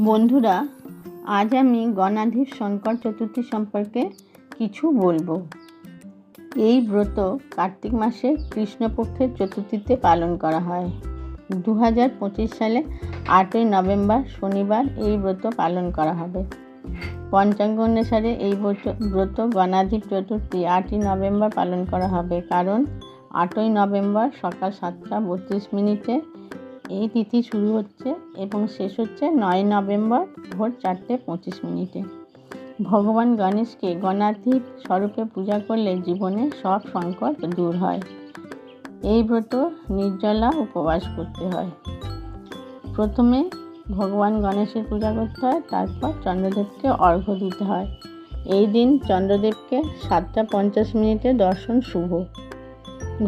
বন্ধুরা, আজ আমি গণাধিপ শঙ্কর চতুর্থী সম্পর্কে কিছু বলবো। এই ব্রত কার্তিক মাসের কৃষ্ণপক্ষের চতুর্থীতে পালন করা হয়। 2025 সালে 8ই নভেম্বর শনিবার এই ব্রত পালন করা হবে। পঞ্চাঙ্গ অনুসারে এই ব্রত গণাধিপ চতুর্থী 8ই নভেম্বর পালন করা হবে, কারণ 8ই নভেম্বর সকাল 7:32 এই তিথি শুরু হচ্ছে এবং শেষ হচ্ছে 9 নভেম্বর ভোর 4:25। ভগবান গণেশকে গণাধিপ স্বরূপে পূজা করলে জীবনে সব সংকট দূর হয়। এই ব্রত নির্জলা উপবাস করতে হয়। প্রথমে ভগবান গণেশের পূজা করতে হয়, তারপর চন্দ্রদেবকে অর্ঘ্য দিতে হয়। এই দিন চন্দ্রদেবকে 7:50 দর্শন শুভ।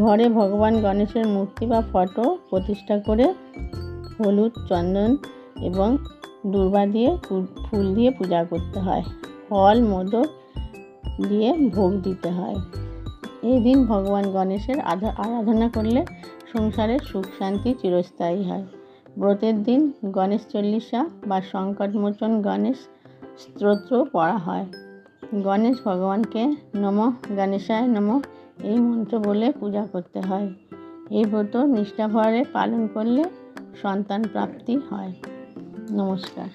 ঘরে ভগবান গণেশের মূর্তি বা ফটো প্রতিষ্ঠা করে হলুদ, চন্দন এবং দূর্বা দিয়ে ফুল দিয়ে পূজা করতে হয়। ফল, মোদক দিয়ে ভোগ দিতে হয়। এই দিন ভগবান গণেশের আরাধনা করলে সংসারে সুখ শান্তি চিরস্থায়ী হয়। ব্রতের দিন গণেশ চল্লিশা বা সংকটমোচন গণেশ স্তোত্র পড়া হয়। গণেশ ভগবানকে নমঃ গণেশায় নমঃ এই মন্ত্র বলে পূজা করতে হয়। এই ব্রত নিষ্ঠাভরে পালন করলে সন্তান প্রাপ্তি হয়। নমস্কার।